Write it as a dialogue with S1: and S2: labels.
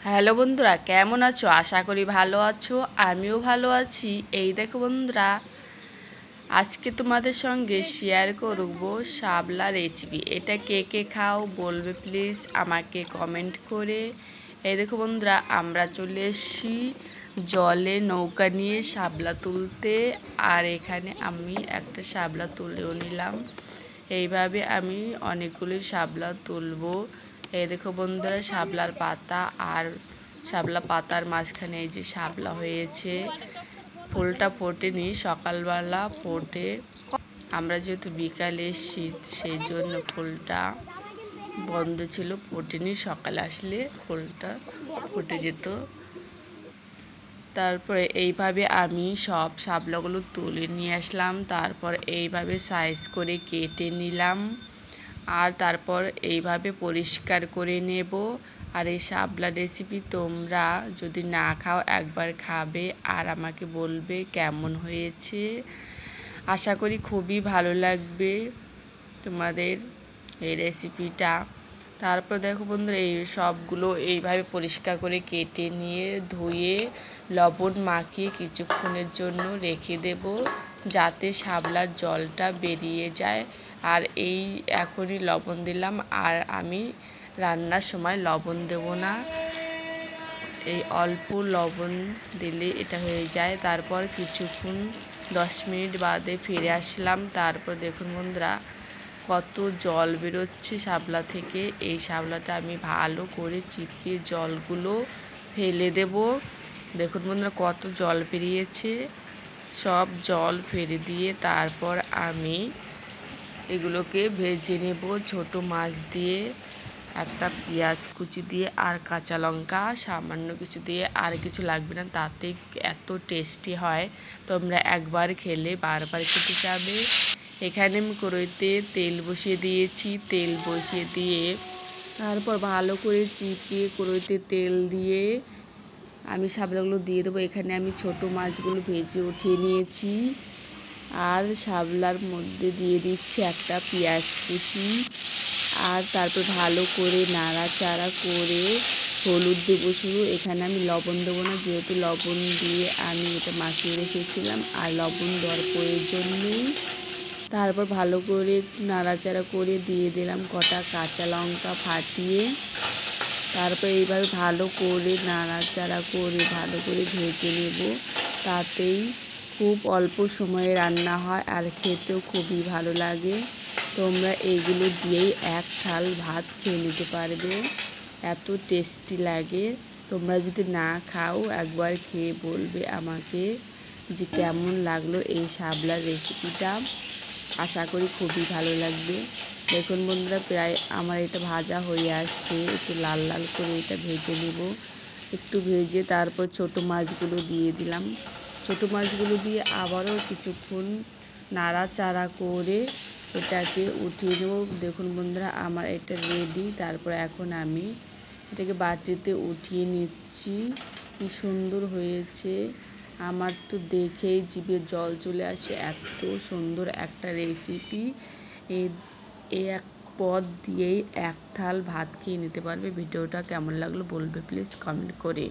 S1: Hello বন্ধুরা, কেমন আছো? আশা করি ভালো আছো। আমিও ভালো আছি। এই দেখো বন্ধুরা, আজকে তোমাদের সঙ্গে শেয়ার করব শাপলা রেসিপি। এটা কে কে খাও বলবে প্লিজ আমাকে কমেন্ট করে। এই দেখো বন্ধুরা, আমরা চলে এসেছি জলে নৌকা নিয়ে শাপলা তুলতে। আর এখানে আমি একটা শাপলা তুলেও নিলাম। এইভাবে আমি অনেকগুলি শাপলা তুলবো। এই দেখো বন্ধুরা, শাপলার পাতা আর শাপলা পাতার মাঝখানে এই যে শাপলা হয়েছে। ফুলটা ফোটেনি, সকালবেলা ফোটে। আমরা যেহেতু বিকালে এসেছি সেই জন্য ফুলটা বন্ধ ছিল, ফোটেনি। সকালে আসলে ফুলটা ফুটে যেত। তারপরে এইভাবে আমি সব শাপলাগুলো তুলে নিয়ে আসলাম। তারপর এইভাবে সাইজ করে কেটে নিলাম। আর তারপর এইভাবে পরিষ্কার করে নেব। আর এই শাপলা রেসিপি তোমরা যদি না খাও একবার খাবে আর আমাকে বলবে কেমন হয়েছে। আশা করি খুবই ভালো লাগবে তোমাদের এই রেসিপিটা। তারপর দেখো বন্ধুরা, এই সবগুলো এইভাবে পরিষ্কার করে কেটে নিয়ে ধুয়ে লবণ মাখিয়ে কিছুক্ষণের জন্য রেখে দেব, যাতে শাপলার জলটা বেরিয়ে যায়। আর এই এখনই লবণ দিলাম, আর আমি রান্নার সময় লবণ দেব না। এই অল্প লবণ দিলে এটা হয়ে যায়। তারপর কিছুক্ষণ 10 মিনিট বাদে ফিরে আসলাম। তারপর দেখুন বন্ধুরা, কত জল বেরোচ্ছে শাপলা থেকে। এই শাপলাটা আমি ভালো করে চিপিয়ে জলগুলো ফেলে দেব। দেখুন বন্ধুরা, কত জল বেরিয়েছে। সব জল ফেলে দিয়ে তারপর আমি এগুলোকে ভেজে নেব ছোট মাছ দিয়ে, একটা পেঁয়াজ কুচি দিয়ে আর কাঁচা লঙ্কা সামান্য কিছু দিয়ে। আর কিছু লাগবে না, তাতে এত টেস্টি হয়, তোমরা একবার খেলে বারবার খেতে যাবে। এখানে আমি কড়াইতে তেল বসিয়ে দিয়েছি। তেল বসিয়ে দিয়ে তারপর ভালো করে চিপিয়ে কড়াইতে তেল দিয়ে আমি শাপলাগুলো দিয়ে দেবো। এখানে আমি ছোট মাছগুলো ভেজে উঠিয়ে নিয়েছি। আর শাপলার মধ্যে দিয়ে দিচ্ছি একটা পেঁয়াজ কুচি। আর তারপর ভালো করে নাড়াচাড়া করে হলুদ দেবো শুধু। এখানে আমি লবণ দেবো না, যেহেতু লবণ দিয়ে আমি এটা মাখিয়ে রেখেছিলাম আর লবণ দেওয়ার প্রয়োজন নেই। তারপর ভালো করে নাড়াচাড়া করে দিয়ে দিলাম কটা কাঁচা লঙ্কা ফাটিয়ে। তারপর এইভাবে ভালো করে নাড়াচাড়া করে ভালো করে ভেজে নেব। তাতেই খুব অল্প সময়ে রান্না হয় আর খেতেও খুবই ভালো লাগে। তোমরা এইগুলো দিয়েই এক থাল ভাত খেয়ে নিতে পারবে, এত টেস্টি লাগে। তোমরা যদি না খাও একবার খেয়ে বলবে আমাকে যে কেমন লাগলো এই শাপলার রেসিপিটা। আশা করি খুবই ভালো লাগবে। দেখুন বন্ধুরা, প্রায় আমার এটা ভাজা হয়ে আসছে। একটু লাল লাল করে এটা ভেজে নেব। একটু ভেজে তারপর ছোট মাছগুলো দিয়ে দিলাম। ছোট মাছগুলো দিয়ে আবারও কিছুক্ষণ নাড়াচাড়া করে এটাকে উঠিয়ে নেব। দেখুন বন্ধুরা, আমার এটা রেডি। তারপর এখন আমি এটাকে বাটিতে উঠিয়ে নিচ্ছি। কি সুন্দর হয়েছে, আমার তো দেখেই জিভে জল চলে আসে। এত সুন্দর একটা রেসিপি। এই এক পদ দিয়েই এক থাল ভাত খেয়ে নিতে পারবে। ভিডিওটা কেমন লাগলো বলবে প্লিজ কমেন্ট করে।